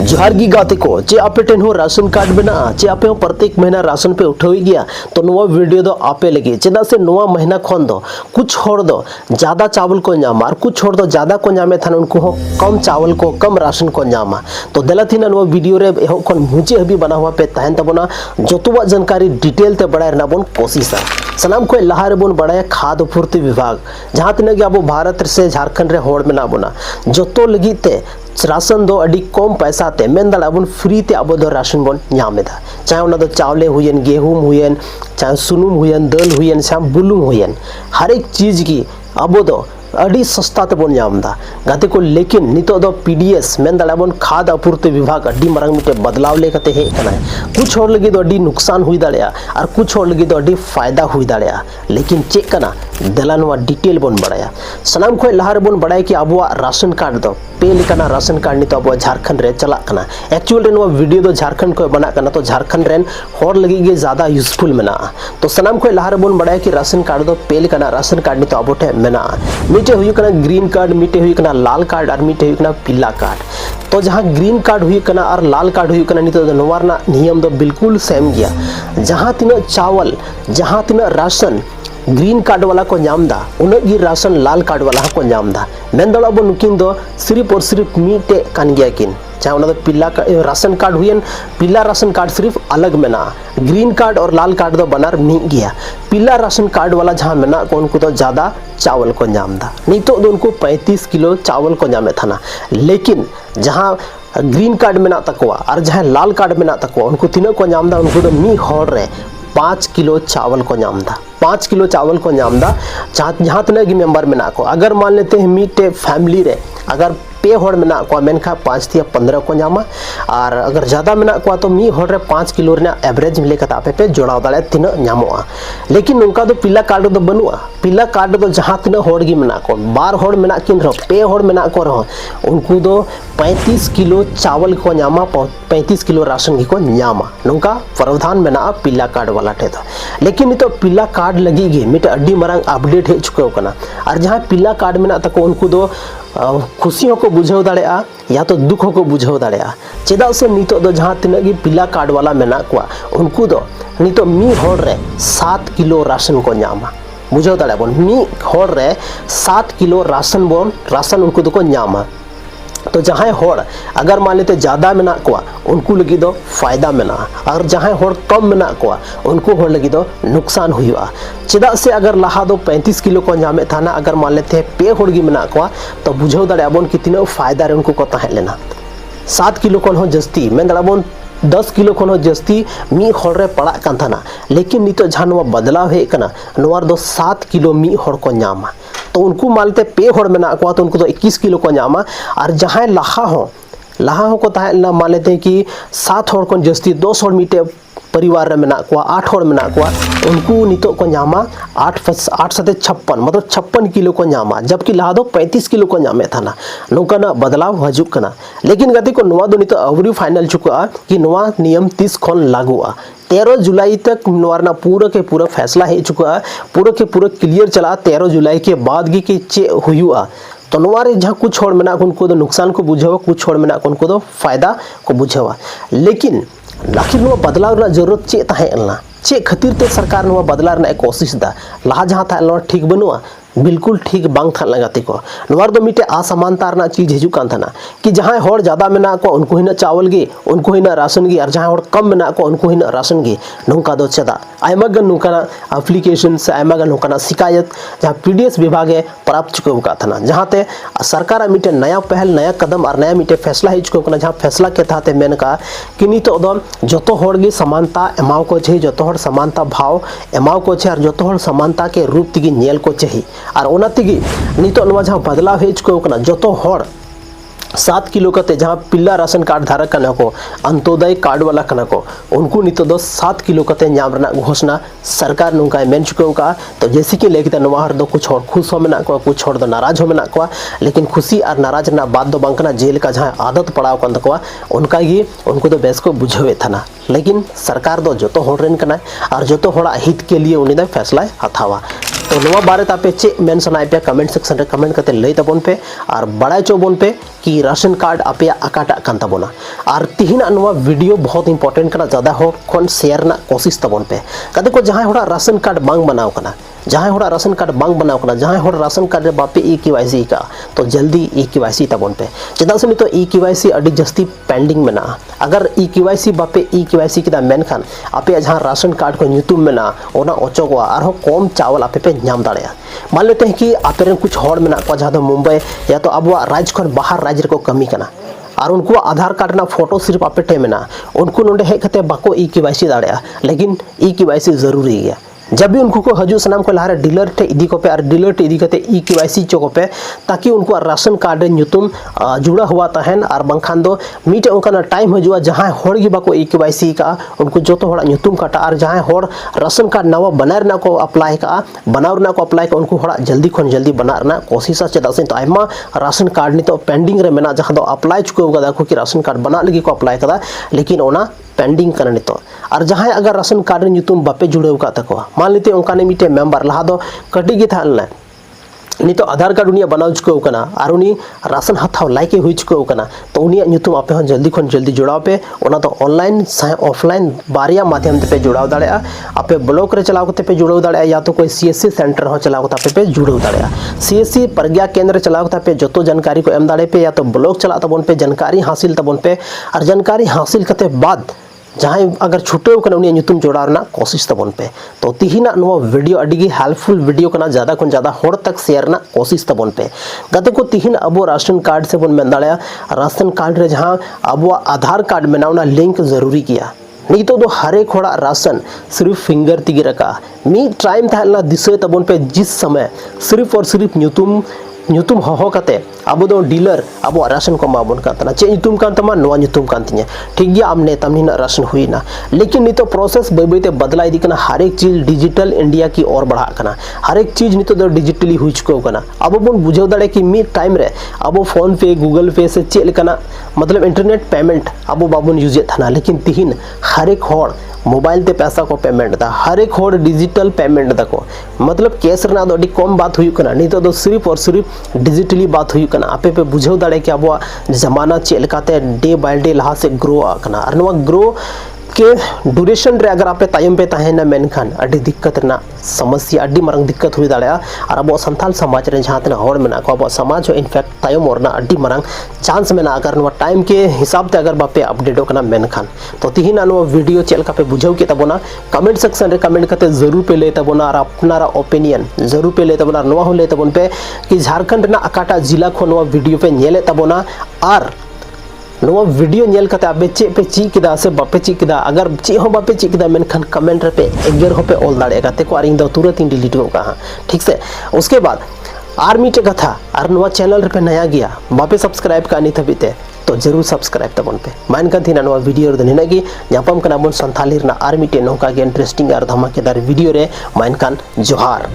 जोहार गी गाते को चे आपे टेन हो राशन कार्ड बना चे आपे हो प्रत्येक महीना राशन पे उठावी गया तो नवा वीडियो दो आपे लगे चेदा से नवा महीना खन दो कुछ होड़ दो ज्यादा चावल को नामा और कुछ होड़ दो ज्यादा को नामे थान उनको हो कम चावल को कम राशन को नामा तो दलथिना नवा वीडियो रे एहो खन मुझे हबी बना हुआ पे तहन तबना जोतुवा जानकारी डिटेल ते बड़ाय रना बोन कोशिश सनाम को लहा रे बोन बड़ाय खाद्य पूर्ति विभाग जहां तिना के अब भारत से झारखंड रे होड़ मेना बोना जोतो लगी ते राशन दो अड़ी कम पैसा ते मेन दाड़ा बन फ्री ते अब दो राशन बन नामेदा चाहे उना दो चावले हुयन गेहूं हुयन चाहे सुनुम हुयन दल हुयन चाहे बुलुम हुयन हर एक चीज की अब दो अड़ी सस्ता ते बन नामदा गाते को लेकिन नितो दो पीडीएस मेन दाड़ा बन खाद्य आपूर्ति विभाग अड़ी मरंग मिटे बदलाव लेकते हे कना कुछ और लगी दो अड़ी नुकसान हुई दाड़या और कुछ और लगी दो अड़ी फायदा हुई दाड़या लेकिन चेक कना दलानवा डिटेल बन बड़ाया सनाम को लहार बन बड़ाय कि अबुआ राशन कार्ड दो पे लिकाना राशन कार्ड नितो अबुआ झारखंड रे चला कना एक्चुअल रे नवा वीडियो दो झारखंड को बना कना तो झारखंड रेन होर लगी गे ज्यादा यूजफुल मेना तो सनाम को लहार बन बड़ाय कि राशन कार्ड दो पे लिकाना राशन कार्ड नितो अबोटे मेना मिटे हुई कना ग्रीन कार्ड मिटे हुई कना लाल कार्ड और मिटे हुई कना पीला कार्ड तो जहां ग्रीन कार्ड हुई कना और लाल कार्ड हुई कना नितो नवारना नियम दो बिल्कुल सेम गया जहां तीन चावल जहां तीन राशन ग्रीन कार्ड वाला को नामदा उनगी राशन लाल कार्ड वाला को नामदा मेन दड़ा बो नुकिन दो सिर्फ और सिर्फ मीटे कान गया किन चाहे उना दो पीला राशन कार्ड हुयन पीला राशन कार्ड सिर्फ अलग मेना ग्रीन कार्ड और लाल कार्ड दो बनार मी गया पीला राशन कार्ड वाला जहां मेना को उनको तो ज्यादा चावल को नामदा नहीं तो उनको 35 किलो चावल को नामे थाना लेकिन जहां ग्रीन कार्ड मेना तकवा और जहां लाल कार्ड मेना तकवा उनको तीनों को नामदा उनको तो मी होड़ रे 5 किलो चावल को नामदा 5 किलो चावल को नामदा जहां तक मेंबर में ना को अगर मान लेते हैं मीटे फैमिली रे अगर पे होड़ में ना को मेनखा 5 थी 15 को नामा और अगर ज्यादा में ना को तो मी होड़ रे 5 किलो रे एवरेज मिले कता पे जोड़ाव दाले तीन नामोआ लेकिन उनका तो पीला कार्ड दो बनुआ पीला कार्ड दो जहां तीन होड़ गी में ना को बार होड़ में ना किन रो पे होड़ में ना को रहो उनको दो 35 किलो चावल को नामा 35 किलो राशन की को नामा नोंका प्रावधान में ना पीला कार्ड वाला ठे तो लेकिन तो पीला कार्ड लगी गे मिटे अड्डी मरंग अपडेट हे चुके कना और जहां पीला कार्ड में ना तको उनको दो खुशी को बुझाव दाड़ेया या तो दुख को बुझाव दाड़ेया चेदा से नितो दो जहां तिनगी पीला कार्ड वाला मेना को उनको दो नितो मी होड़ रे 7 किलो राशन को नामा बुझाव दाड़े बोन मी होड़ रे 7 किलो राशन उनको दो को नामा तो जहां होड़ अगर मान लेते ज्यादा मेना को उनको लगी दो फायदा मेना और जहां होड़ कम मेना को उनको होड़ लगी दो नुकसान हुआ चेदा से अगर लहा दो 35 किलो को नामे थाना अगर मान लेते पे होड़ गी मेना को तो बुझाव दाड़े बोन कितने फायदा रे उनको को ताहे लेना 7 किलो को हो जस्ती मैं दाड़ा बोन 10 किलो खन जस्ती मी होड़ रे पड़ा कान थाना लेकिन नितो जहां नवा बदलाव हे कना नवार दो 7 किलो मी होड़ को नामा तो उनको मानते पे होड़ में ना तो उनको तो 21 किलो को नामा और जहां लहा हो को ताहे ना मान लेते हैं कि 7 होड़ को जस्ती 200 मीटे परिवार में ना को 8 होड़ में ना को उनको नितो को नामा 8 7 56 मतलब 56 किलो को नामा जबकि लहा दो 35 किलो को नामे था ना नौका ना बदलाव हजुक कना लेकिन गति को नवा दो नितो अवरी फाइनल चुका कि नवा नियम 30 खन लागुआ 13 जुलाई तक नवारना पूरा के पूरा फैसला है चुका पूरा के पूरा क्लियर चला 13 जुलाई के बाद की चे हुआ तो नवारे जहाँ कुछ छोड़ में ना उनको तो नुकसान को बुझावा कुछ छोड़ में ना उनको तो फायदा को बुझावा लेकिन आखिर नवा बदलाव ना जरूरत चे ताहेलना चे खातिर ते सरकार नवा बदलाव ना कोशिश दा लहा जहाँ था ठीक बनुआ बिल्कुल ठीक बांग था लगाते को नवार दो मिटे असमानता ना चीज हिजू कान था ना कि जहां होड़ ज्यादा में ना को उनको ही ना चावल गे उनको ही ना राशन गे और जहां होड़ कम में ना को उनको ही ना राशन गे नौका दो चदा आयमा गन नौका एप्लीकेशन से आयमा गन नौका शिकायत जहां पीडीएस विभाग है प्राप्त चुके का था ना जहां ते सरकार मिटे नया पहल नया कदम और नया मिटे फैसला ही चुके ना जहां फैसला के था मेन का कि नितो दो जतो होड़ गे समानता एमाव को चाहिए जतो होड़ समानता भाव एमाव को चाहिए और जतो होड़ समानता के रूप तिगी नेल को चाहिए और ओना तिगी नितो नवा जहां बदलाव हे चुके कना जतो होड़ 7 किलो कते जहां पिल्ला राशन कार्ड धारक कना को अंत्योदय कार्ड वाला कना को उनको नितो दो 7 किलो कते नाम रना घोषणा सरकार नुका मेन चुके का तो जैसे कि लेके नवा हर दो कुछ और खुश हो मेना को कुछ और दो नाराज हो मेना को लेकिन खुशी और नाराज ना बात दो बंकना जेल का जहां आदत पड़ाव कन को उनका ही उनको तो बेस को बुझावे था लेकिन सरकार दो जो तो होड़ रेन कना और जो तो होड़ा हित के लिए उन्हीं दा फैसला हथावा तो नवा बारे तापे चे मेन सनाय पे कमेंट सेक्शन रे कमेंट करते लई तबन पे और बड़ा चोबन पे कि राशन कार्ड आपे आकाटा कान तबोना और तिहिना नोवा वीडियो बहुत इंपॉर्टेंट कना ज़्यादा हो खन शेयर ना कोशिश तबन पे कदे को जहां होड़ा राशन कार्ड बांग बनाव कना जहां होड़ा राशन कार्ड बांग बनाव कना जहां होड़ा राशन कार्ड रे बापे ई केवाईसी का तो जल्दी ई केवाईसी तबन पे चेदा से तो ई केवाईसी अडी जस्ती पेंडिंग में ना अगर ई केवाईसी बापे ई केवाईसी किदा मेनखान आपे जहां राशन कार्ड को ᱧᱩᱛᱩᱢ मेना ओना ओचोगवा आरो कम चावल आपे पे नाम दाड़ेया मान लेते हैं कि आपे रेन कुछ हॉड़ मेना को जहां मुंबई या तो अब राज्य खन बाहर राज्य को कमी कना और उनको आधार कार्ड ना फोटो सिर्फ आपे टे मेना उनको नोंडे हेज कते बाको ई केवाईसी दाड़ेया लेकिन ई केवाईसी जरूरी है जब भी उनको को हजू सनाम को लहारे डीलर टे इदी को पे और डीलर टे इदी कते ई केवाईसी चोको पे ताकि उनको राशन कार्ड रे ᱧᱩᱛᱩᱢ जुड़ा हुआ तहन और बंखान दो मीटे उनका टाइम हजूआ जहां होड़ गी बाको ई केवाईसी का उनको जोतो होड़ा ᱧᱩᱛᱩᱢ काटा और जहां होड़ राशन कार्ड नवा बनारना को अप्लाई का बनावरना को अप्लाई का उनको होड़ा जल्दी खन जल्दी बनारना कोशिश चेदा से तो आयमा राशन कार्ड नितो पेंडिंग रे मेना जहां दो अप्लाई चुको गदा को कि राशन कार्ड बना लगी को अप्लाई कदा लेकिन ओना पेंडिंग करना नितो और जहां अगर राशन कार्ड ᱧᱩᱛᱩᱢ बापे जुड़े का तको मान लेते उनका ने मिटे मेंबर लहा दो कटी गी थालना नितो आधार कार्ड उनिया बनाव चुको कना और उनी राशन हथाव लाइके हुई चुको कना तो उनिया ᱧᱩᱛᱩᱢ आपे हन जल्दी खन जल्दी जुड़ाव पे ओना तो ऑनलाइन चाहे ऑफलाइन बारिया माध्यम ते पे जुड़ाव दाड़ेया आपे ब्लॉक रे चलाव कते पे जुड़ाव दाड़ेया या तो कोई सीएससी सेंटर हो चलाव कते पे जुड़ाव दाड़ेया सीएससी प्रज्ञा केंद्र चलाव कते पे जतो जानकारी को एम दाड़े पे या तो ब्लॉक चला तबन पे जानकारी हासिल तबन पे और जानकारी हासिल कते बाद जहां अगर छुटे कना उनी ᱧᱩᱛᱩᱢ जोड़ारना कोशिश तबन पे तो तिहिना नो वीडियो अडिगी हेल्पफुल वीडियो कना ज्यादा खन ज्यादा होड़ तक शेयर ना कोशिश तबन पे गते को तिहिन अबो राशन कार्ड से बन में दाड़या राशन कार्ड रे जहां अबो आधार कार्ड में ना लिंक जरूरी किया नहीं तो हर एक होड़ा राशन सिर्फ फिंगर तिगी रखा मी टाइम था दिशे तबन पे जिस समय सिर्फ और सिर्फ ᱧᱩᱛᱩᱢ होहो कते अब दो डीलर अब राशन को माबन कातना चे ᱧᱩᱛᱩᱢ कान तमा नोआ ᱧᱩᱛᱩम कान तिने ठीक गया आमने तमनी राशन हुई ना लेकिन नितो प्रोसेस बैबैते बदला इदी कना हर एक चीज डिजिटल इंडिया की ओर बढ़ा कना हर एक चीज नितो दो डिजिटली हुई चुको कना अब बन बुझाव दाड़े कि मी टाइम रे अब फोन पे गूगल पे से चेल कना मतलब इंटरनेट पेमेंट अब बाबन यूज था लेकिन तिहिन हर एक होड़ मोबाइल ते पैसा को पेमेंट दा हर एक होड़ डिजिटल पेमेंट दा को मतलब कैश रना दो कम बात हुई कना नहीं तो सिर्फ और सिर्फ डिजिटली बात हुई कना आपे पे बुझाव दाड़े कि अब जमाना चेलकाते डे बाय डे लहा से ग्रो आकना और नवा ग्रो के ड्यूरेशन रे अगर आपे तायम पे ताहेना मेनखान अडी दिक्कत ना समस्या अडी मरंग दिक्कत हुई दाड़या और अब संथाल समाज रे जहां तना होड़ मेना को अब समाज इनफैक्ट तायम और ना अडी मरंग चांस मेना अगर नवा टाइम के हिसाब ते अगर बापे अपडेट कना मेनखान तो तिहिना नो वीडियो चेल का पे बुझाव के तबोना कमेंट सेक्शन रे कमेंट करते जरूर पे ले तबोना और अपनारा ओपिनियन जरूर पे ले तबोना नवा हो ले तबोन पे कि झारखंड ना अकाटा जिला खो नवा वीडियो पे नेले तबोना और नवा वीडियो नेल कते आबे चे पे ची किदा से बापे ची किदा अगर ची हो बापे ची किदा मेनखान कमेंट रे पे एगर हो पे ऑल दाड़े गाते को आरिंग दो तुरंत ही डिलीट हो का ठीक से उसके बाद आर्मी टे कथा और नवा चैनल पे नया गया बापे सब्सक्राइब का नहीं थबिते तो जरूर सब्सक्राइब तबन पे मान का थी नवा वीडियो रे दनिनागी न्यापम कना बन संथाली रे आर्मी टे नौका के इंटरेस्टिंग और धमाकेदार वीडियो रे मान कान जोहार।